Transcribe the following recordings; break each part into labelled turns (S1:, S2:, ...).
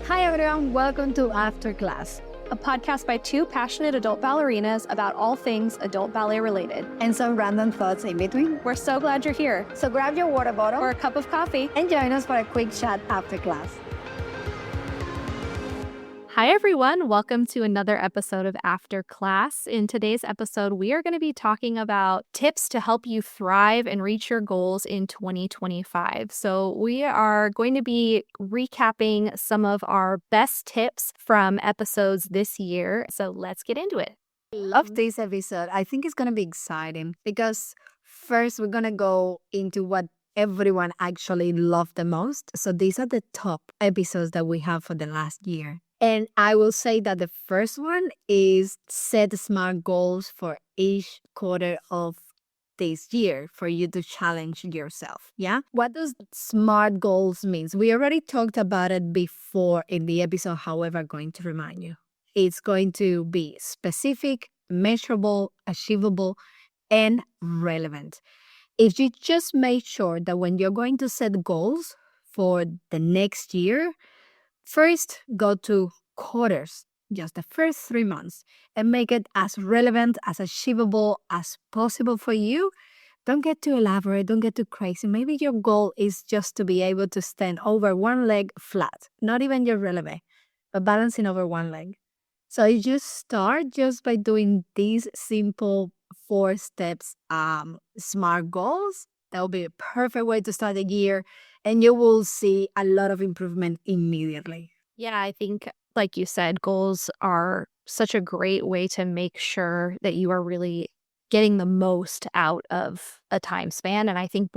S1: Hi everyone, welcome to After Class,
S2: a podcast by two passionate adult ballerinas about all things adult ballet related.
S1: and some random thoughts in between.
S2: We're so glad you're here.
S1: So grab your water bottle
S2: Or a cup of coffee.
S1: and join us for a quick chat after class.
S2: Hi everyone, welcome to another episode of After Class. In today's episode, we are going to be talking about tips to help you thrive and reach your goals in 2025. So we are going to be recapping some of our best tips from episodes this year. So let's get into it.
S1: I love this episode. I think it's going to be exciting because first we're going to go into what everyone actually loved the most. So these are the top episodes that we have for the last year. And I will say that the first one is set smart goals for each quarter of this year for you to challenge yourself. Yeah. What does smart goals means? We already talked about it before in the episode. However, I'm going to remind you. It's going to be specific, measurable, achievable, and relevant. If you just make sure that when you're going to set goals for the next year, first go to quarters, just the first 3 months, and make it as relevant, as achievable as possible for you. Don't get too elaborate, don't get too crazy. Maybe your goal is just to be able to stand over one leg flat, not even your releve, but balancing over one leg. So you just start just by doing these simple 4 steps, smart goals. That will be a perfect way to start the year, and you will see a lot of improvement immediately.
S2: Yeah, I think, like you said, goals are such a great way to make sure that you are really getting the most out of a time span. And I think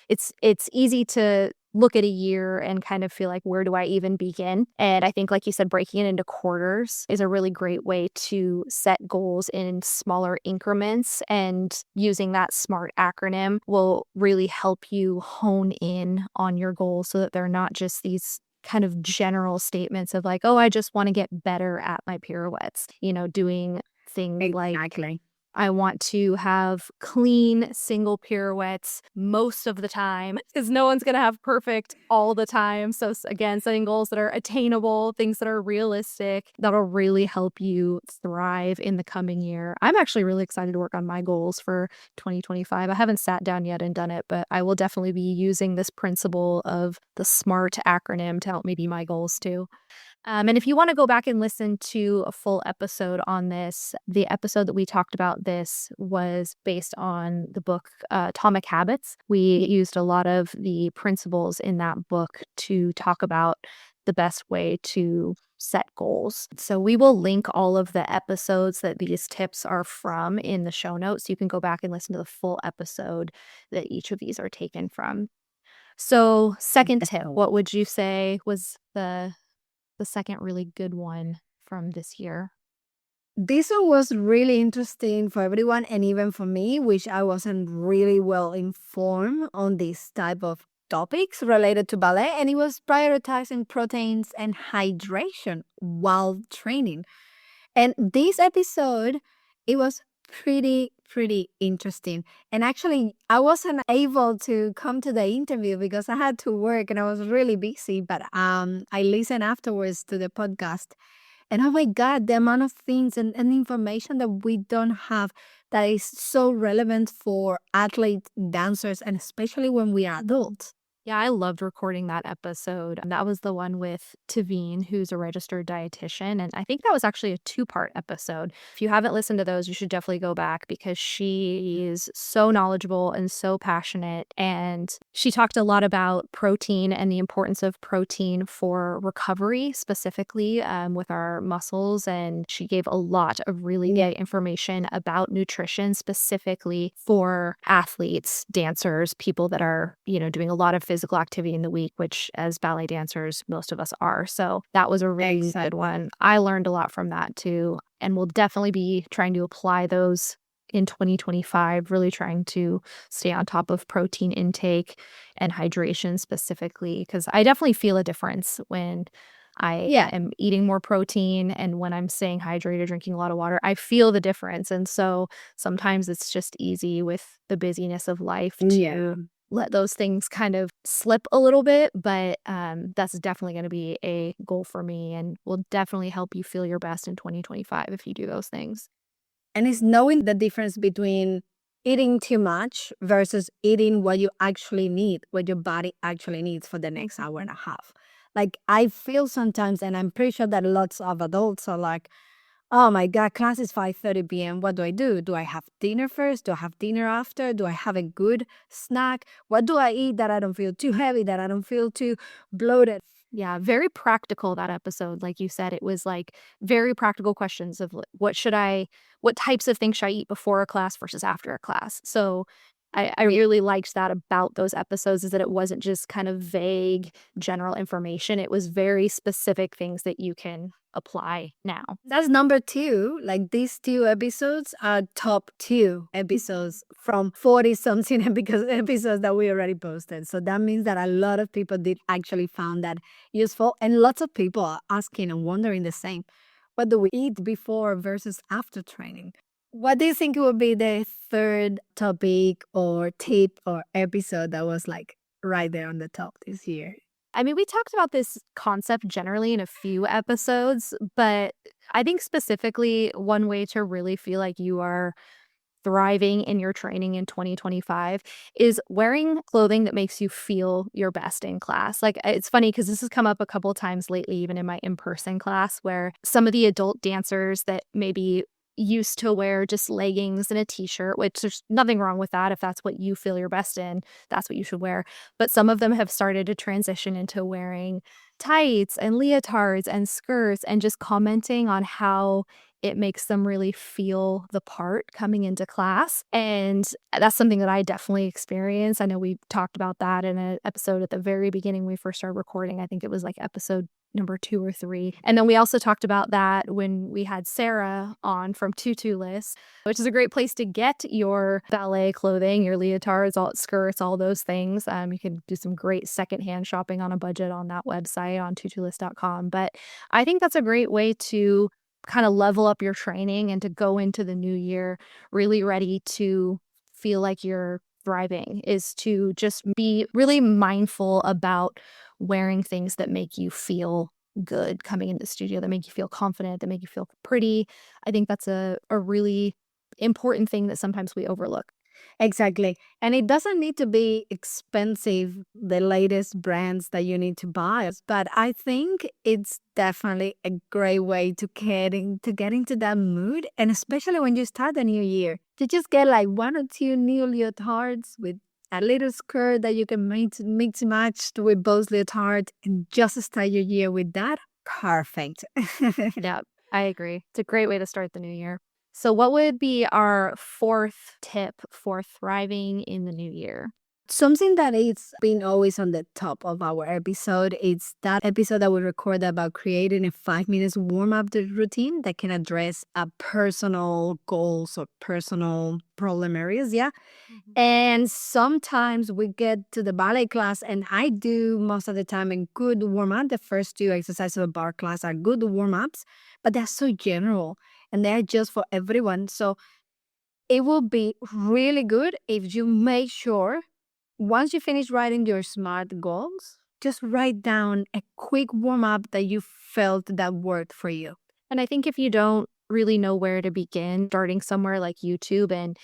S2: it's easy to look at a year and kind of feel like, where do I even begin? And I think, like you said, breaking it into quarters is a really great way to set goals in smaller increments. And using that SMART acronym will really help you hone in on your goals so that they're not just these kind of general statements of like, oh, I just want to get better at my pirouettes, doing things like
S1: Exactly.
S2: I want to have clean single pirouettes most of the time because no one's going to have perfect all the time. So again, setting goals that are attainable, things that are realistic, that'll really help you thrive in the coming year. I'm actually really excited to work on my goals for 2025. I haven't sat down yet and done it, but I will definitely be using this principle of the SMART acronym to help me be my goals too. And if you want to go back and listen to a full episode on this, the episode that we talked about this was based on the book Atomic Habits. We used a lot of the principles in that book to talk about the best way to set goals. So we will link all of the episodes that these tips are from in the show notes. You can go back and listen to the full episode that each of these are taken from. So second tip, what would you say was the second really good one from this year?
S1: This one was really interesting for everyone and even for me, which I wasn't really well informed on this type of topics related to ballet, and it was prioritizing proteins and hydration while training. And this episode, it was pretty interesting. And actually, I wasn't able to come to the interview because I had to work and I was really busy, but I listened afterwards to the podcast. And oh my God, the amount of things and information that we don't have that is so relevant for athletes, dancers, and especially when we are adults.
S2: Yeah, I loved recording that episode. That was the one with Tavine, who's a registered dietitian. And I think that was actually a 2-part episode. If you haven't listened to those, you should definitely go back because she is so knowledgeable and so passionate. And she talked a lot about protein and the importance of protein for recovery, specifically with our muscles. And she gave a lot of really good information about nutrition, specifically for athletes, dancers, people that are, doing a lot of physical activity in the week, which as ballet dancers, most of us are. So that was a really good one. I learned a lot from that too, and we'll definitely be trying to apply those in 2025, really trying to stay on top of protein intake and hydration specifically, because I definitely feel a difference when I am eating more protein and when I'm staying hydrated, drinking a lot of water. I feel the difference. And so sometimes it's just easy with the busyness of life to let those things kind of slip a little bit, but that's definitely going to be a goal for me and will definitely help you feel your best in 2025 if you do those things.
S1: And it's knowing the difference between eating too much versus eating what you actually need, what your body actually needs for the next hour and a half. Like, I feel sometimes, and I'm pretty sure that lots of adults are like, oh my God, class is 5:30 p.m. What do I do? Do I have dinner first? Do I have dinner after? Do I have a good snack? What do I eat that I don't feel too heavy, that I don't feel too bloated?
S2: Yeah, very practical that episode. Like you said, it was like very practical questions of what types of things should I eat before a class versus after a class. So I really liked that about those episodes is that it wasn't just kind of vague general information. It was very specific things that you can apply now.
S1: That's number two. Like, these two episodes are top two episodes from 40 something episodes that we already posted. So that means that a lot of people did actually found that useful. And lots of people are asking and wondering the same. What do we eat before versus after training? What do you think would be the third topic or tip or episode that was like right there on the top this year?
S2: I mean, we talked about this concept generally in a few episodes, but I think specifically one way to really feel like you are thriving in your training in 2025 is wearing clothing that makes you feel your best in class. Like, it's funny because this has come up a couple times lately, even in my in-person class, where some of the adult dancers that maybe used to wear just leggings and a t-shirt, which there's nothing wrong with that. If that's what you feel your best in, that's what you should wear. But some of them have started to transition into wearing tights and leotards and skirts and just commenting on how it makes them really feel the part coming into class. And that's something that I definitely experienced. I know we talked about that in an episode at the very beginning when we first started recording. I think it was like episode number 2 or 3. And then we also talked about that when we had Sarah on from Tutu List, which is a great place to get your ballet clothing, your leotards, all skirts, all those things. You can do some great secondhand shopping on a budget on that website on tutulist.com. But I think that's a great way to kind of level up your training and to go into the new year really ready to feel like you're thriving, is to just be really mindful about wearing things that make you feel good coming into the studio, that make you feel confident, that make you feel pretty. I think that's a really important thing that sometimes we overlook.
S1: Exactly. And it doesn't need to be expensive, the latest brands that you need to buy. But I think it's definitely a great way to get into that mood. And especially when you start the new year, to just get like one or two new leotards with a little skirt that you can mix and match with both leotards and just start your year with that. Perfect.
S2: Yeah, I agree. It's a great way to start the new year. So, what would be our fourth tip for thriving in the new year?
S1: Something that is been always on the top of our episode is that episode that we recorded about creating a 5 minutes warm-up routine that can address a personal goals or personal problem areas. Yeah. And sometimes we get to the ballet class, and I do most of the time a good warm up. The first two exercises of the bar class are good warm ups, but they're so general and they're just for everyone. So it will be really good if you make sure once you finish writing your SMART goals, just write down a quick warm up that you felt that worked for you.
S2: And I think if you don't really know where to begin, starting somewhere like YouTube and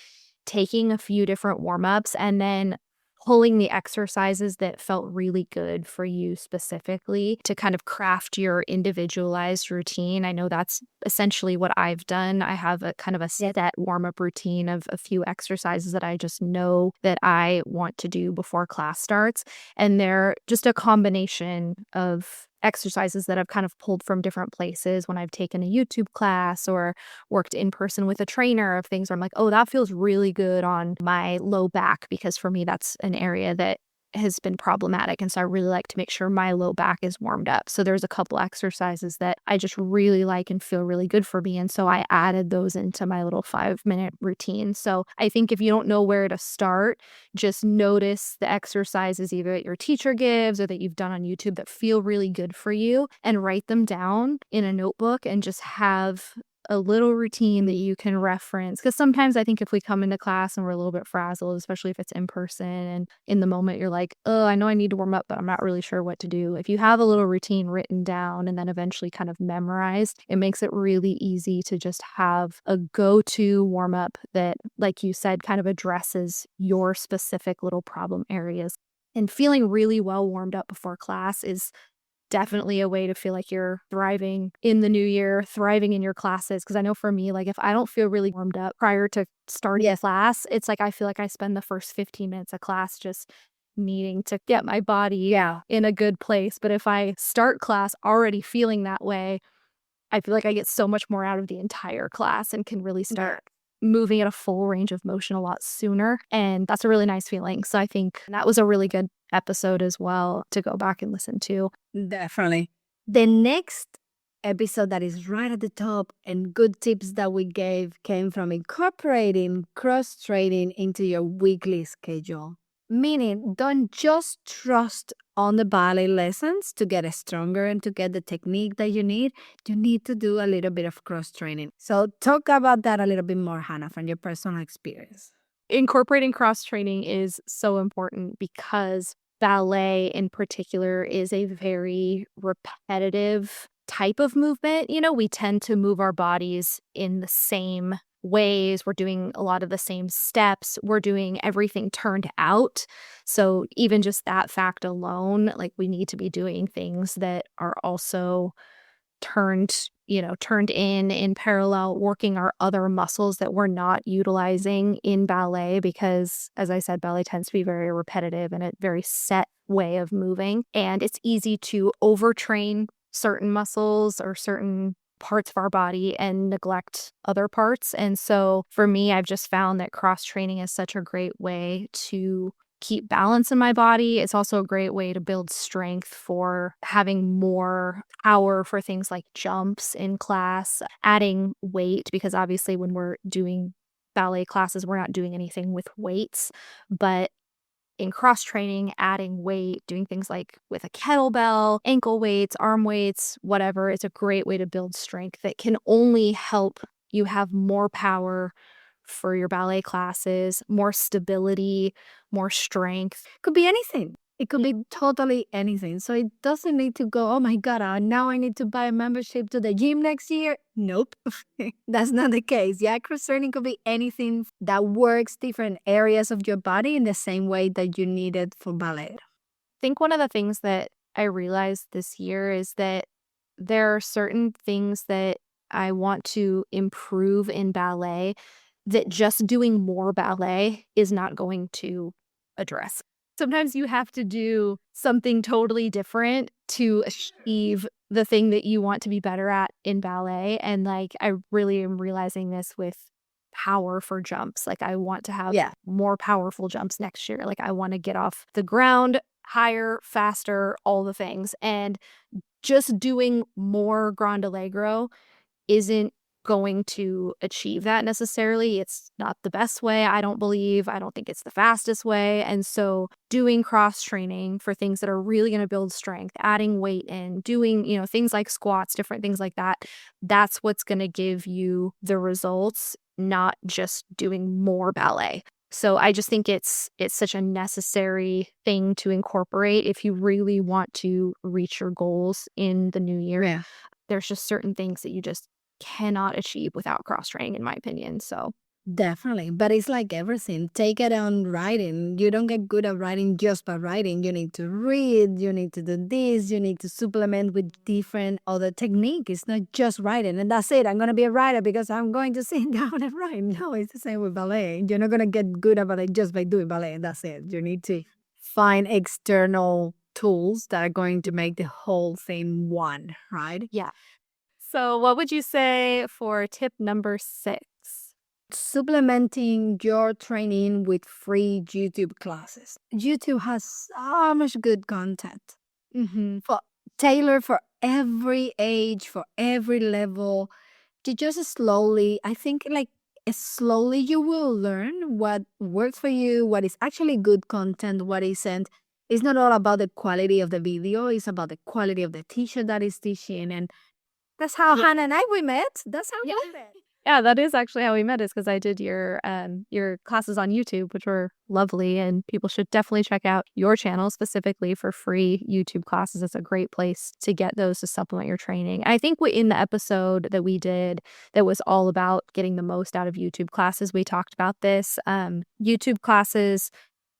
S2: taking a few different warm ups and then pulling the exercises that felt really good for you specifically to kind of craft your individualized routine. I know that's essentially what I've done. I have a kind of a set warm up routine of a few exercises that I just know that I want to do before class starts. And they're just a combination of exercises that I've kind of pulled from different places when I've taken a YouTube class or worked in person with a trainer, of things where I'm like, oh, that feels really good on my low back, because for me, that's an area that has been problematic. And so I really like to make sure my low back is warmed up. So there's a couple exercises that I just really like and feel really good for me. And so I added those into my little 5 minute routine. So I think if you don't know where to start, just notice the exercises either that your teacher gives or that you've done on YouTube that feel really good for you and write them down in a notebook and just have a little routine that you can reference. Because sometimes I think if we come into class and we're a little bit frazzled, especially if it's in person and in the moment you're like, oh, I know I need to warm up, but I'm not really sure what to do. If you have a little routine written down and then eventually kind of memorized, it makes it really easy to just have a go-to warm up that, like you said, kind of addresses your specific little problem areas. And feeling really well warmed up before class is definitely a way to feel like you're thriving in the new year, thriving in your classes. Because I know for me, like, if I don't feel really warmed up prior to starting
S1: Yes.
S2: class, it's like I feel like I spend the first 15 minutes of class just needing to get my body
S1: Yeah.
S2: in a good place. But if I start class already feeling that way, I feel like I get so much more out of the entire class and can really start moving at a full range of motion a lot sooner. And that's a really nice feeling. So I think that was a really good episode as well to go back and listen to.
S1: Definitely. The next episode that is right at the top and good tips that we gave came from incorporating cross training into your weekly schedule. Meaning, don't just trust on the ballet lessons to get stronger and to get the technique that you need. You need to do a little bit of cross training. So, talk about that a little bit more, Hannah, from your personal experience.
S2: Incorporating cross training is so important because ballet in particular is a very repetitive type of movement. You know, we tend to move our bodies in the same ways. We're doing a lot of the same steps. We're doing everything turned out. So, even just that fact alone, like we need to be doing things that are also turned in parallel, working our other muscles that we're not utilizing in ballet because, as I said, ballet tends to be very repetitive and a very set way of moving. And it's easy to overtrain certain muscles or certain parts of our body and neglect other parts. And so for me, I've just found that cross training is such a great way to keep balance in my body. It's also a great way to build strength for having more power for things like jumps in class, adding weight, because obviously when we're doing ballet classes, we're not doing anything with weights, but in cross training, adding weight, doing things like with a kettlebell, ankle weights, arm weights, whatever, it's a great way to build strength that can only help you have more power for your ballet classes, more stability, more strength.
S1: Could be anything. It could be totally anything. So it doesn't need to go, oh my God, now I need to buy a membership to the gym next year. Nope. That's not the case. Yeah, cross training could be anything that works different areas of your body in the same way that you need it for ballet.
S2: I think one of the things that I realized this year is that there are certain things that I want to improve in ballet that just doing more ballet is not going to address. Sometimes you have to do something totally different to achieve the thing that you want to be better at in ballet. And like, I really am realizing this with power for jumps. Like, I want to have
S1: Yeah.
S2: more powerful jumps next year. Like, I want to get off the ground higher, faster, all the things. And just doing more Grand Allegro isn't going to achieve that necessarily. It's not the best way, I don't believe. I don't think it's the fastest way. And so doing cross training for things that are really going to build strength, adding weight in, doing, things like squats, different things like that, that's what's going to give you the results, not just doing more ballet. So I just think it's such a necessary thing to incorporate if you really want to reach your goals in the new year.
S1: Yeah.
S2: There's just certain things that you just cannot achieve without cross training, in my opinion. So
S1: Definitely. But it's like everything. Take it on writing. You don't get good at writing just by writing. You need to read, you need to do this, you need to supplement with different other technique. It's not just writing and that's it. I'm gonna be a writer because I'm going to sit down and write. No, it's the same with ballet. You're not gonna get good at ballet just by doing ballet and that's it. You need to find external tools that are going to make the whole thing one, right?
S2: yeah. So what would you say for tip number 6?
S1: Supplementing your training with free YouTube classes. YouTube has so much good content
S2: Mm-hmm.
S1: for tailored for every age, for every level. To just slowly, I think like slowly you will learn what works for you, what is actually good content, what isn't. It's not all about the quality of the video, it's about the quality of the teacher that is teaching. And That's how
S2: Yeah.
S1: Hannah and we met. That's how
S2: Yeah.
S1: we met.
S2: Yeah, that is actually how we met, is because I did your classes on YouTube, which were lovely, and people should definitely check out your channel specifically for free YouTube classes. It's a great place to get those to supplement your training. I think in the episode that we did that was all about getting the most out of YouTube classes, we talked about this. YouTube classes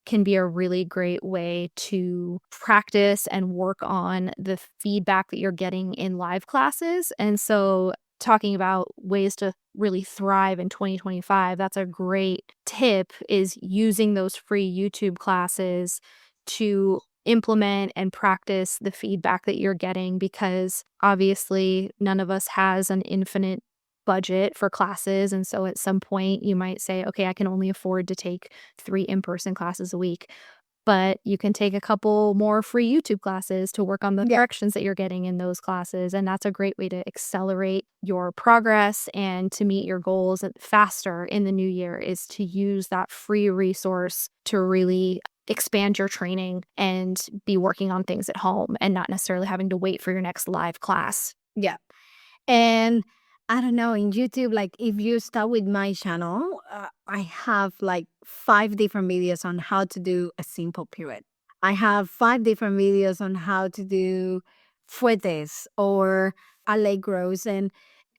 S2: can be a really great way to practice and work on the feedback that you're getting in live classes. And so, talking about ways to really thrive in 2025, that's a great tip, is using those free YouTube classes to implement and practice the feedback that you're getting, because obviously none of us has an infinite budget for classes. And so at some point you might say, okay, I can only afford to take 3 in-person classes a week, but you can take a couple more free YouTube classes to work on the
S1: Yeah.
S2: corrections that you're getting in those classes. And that's a great way to accelerate your progress and to meet your goals faster in the new year, is to use that free resource to really expand your training and be working on things at home and not necessarily having to wait for your next live class.
S1: Yeah. And I don't know, in YouTube, like if you start with my channel, I have like 5 different videos on how to do a simple pirouette. I have 5 different videos on how to do fuetes or allegros. And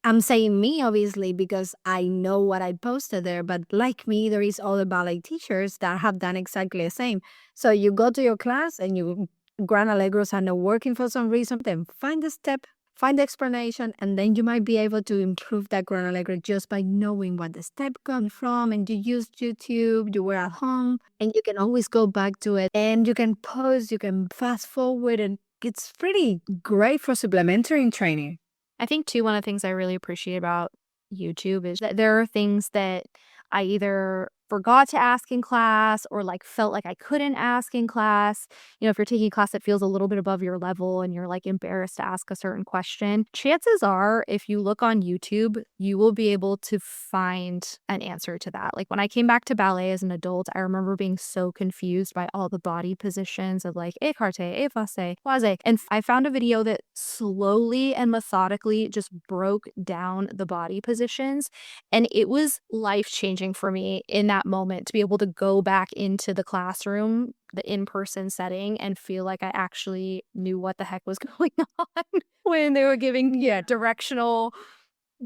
S1: I'm saying me, obviously, because I know what I posted there. But like me, there is other ballet teachers that have done exactly the same. So you go to your class and you grand allegros are not working for some reason, then find the step, find the explanation, and then you might be able to improve that grand allegro just by knowing what the step comes from. And you use YouTube, you were at home, and you can always go back to it. And you can pause, you can fast forward, and it's pretty great for supplementary training.
S2: I think too, one of the things I really appreciate about YouTube is that there are things that I either forgot to ask in class or like felt like I couldn't ask in class. You know, if you're taking a class that feels a little bit above your level and you're like embarrassed to ask a certain question, chances are if you look on YouTube, you will be able to find an answer to that. Like when I came back to ballet as an adult, I remember being so confused by all the body positions of like écarté, effacé, croisé. And I found a video that slowly and methodically just broke down the body positions. And it was life changing for me in that moment to be able to go back into the classroom, the in person setting, and feel like I actually knew what the heck was going on when they were giving directional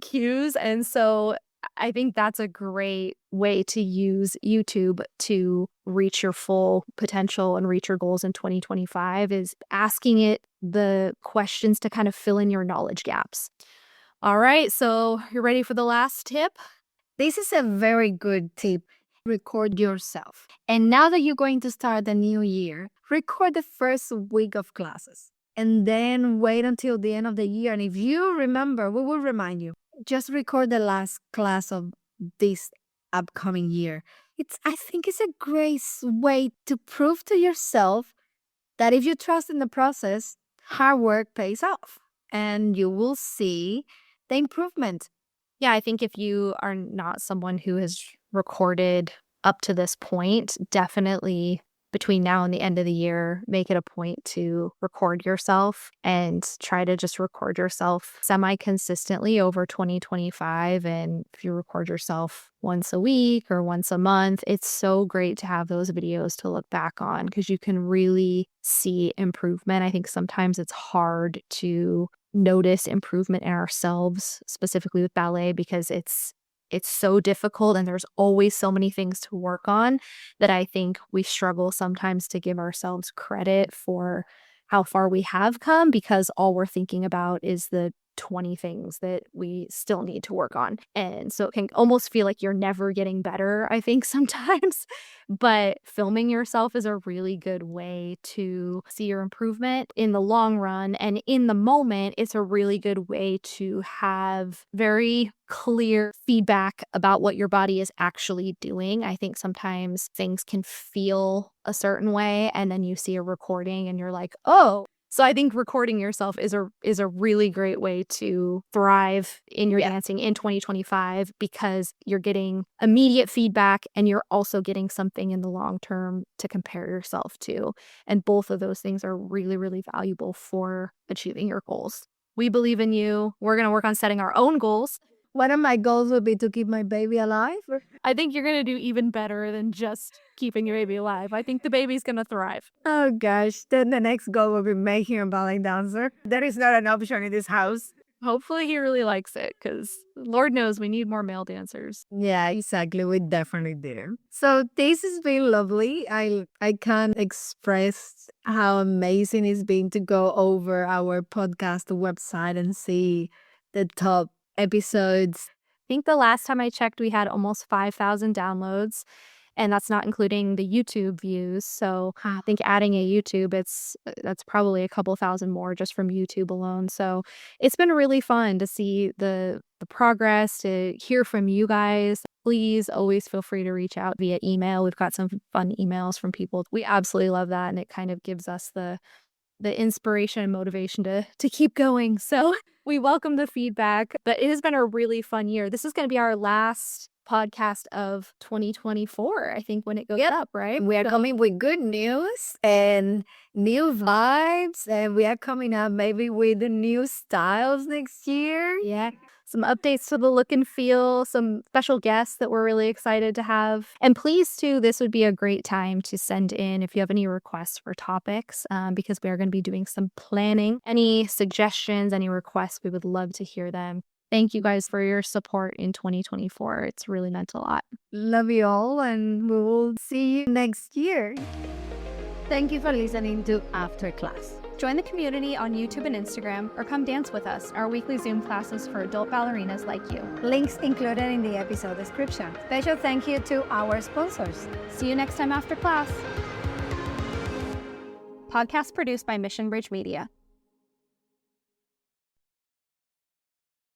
S2: cues. And so I think that's a great way to use YouTube to reach your full potential and reach your goals in 2025, is asking it the questions to kind of fill in your knowledge gaps. All right, so you're ready for the last tip?
S1: This is a very good tip. Record yourself. And now that you're going to start the new year, record the first week of classes and then wait until the end of the year. And if you remember, we will remind you. Just record the last class of this upcoming year. I think it's a great way to prove to yourself that if you trust in the process, hard work pays off and you will see the improvement.
S2: Yeah, I think if you are not someone who has recorded up to this point, definitely between now and the end of the year, make it a point to record yourself and try to just record yourself semi consistently over 2025. And if you record yourself once a week or once a month, it's so great to have those videos to look back on because you can really see improvement. I think sometimes it's hard to notice improvement in ourselves, specifically with ballet, because it's so difficult and there's always so many things to work on, that I think we struggle sometimes to give ourselves credit for how far we have come, because all we're thinking about is the 20 things that we still need to work on. And so it can almost feel like you're never getting better, I think, sometimes. But filming yourself is a really good way to see your improvement in the long run. And in the moment, it's a really good way to have very clear feedback about what your body is actually doing. I think sometimes things can feel a certain way and then you see a recording and you're like, "Oh." So I think recording yourself is a really great way to thrive in your
S1: Yeah.
S2: dancing in 2025, because you're getting immediate feedback and you're also getting something in the long term to compare yourself to. And both of those things are really, really valuable for achieving your goals. We believe in you. We're going to work on setting our own goals.
S1: One of my goals would be to keep my baby alive.
S2: I think you're going to do even better than just keeping your baby alive. I think the baby's going to thrive.
S1: Oh gosh, then the next goal will be making a ballet dancer. That is not an option in this house.
S2: Hopefully he really likes it because Lord knows we need more male dancers.
S1: Yeah, exactly. We definitely do. So this has been lovely. I can't express how amazing it's been to go over our podcast website and see the top episodes.
S2: I think the last time I checked, we had almost 5,000 downloads, and that's not including the YouTube views. So I think adding a YouTube, that's probably a couple thousand more just from YouTube alone. So it's been really fun to see the progress, to hear from you guys. Please always feel free to reach out via email. We've got some fun emails from people. We absolutely love that, and it kind of gives us the inspiration and motivation to keep going. So we welcome the feedback, but it has been a really fun year. This is going to be our last podcast of 2024, I think, when it goes up, right?
S1: We are coming with good news and new vibes, and we are coming up maybe with the new styles next year.
S2: Yeah. Some updates to the look and feel, some special guests that we're really excited to have. And please, too, this would be a great time to send in if you have any requests for topics, because we are going to be doing some planning. Any suggestions, any requests, we would love to hear them. Thank you guys for your support in 2024. It's really meant a lot.
S1: Love you all, and we will see you next year. Thank you for listening to After Class.
S2: Join the community on YouTube and Instagram, or come dance with us, our weekly Zoom classes for adult ballerinas like you.
S1: Links included in the episode description. Special thank you to our sponsors.
S2: See you next time after class. Podcast produced by Mission Bridge Media.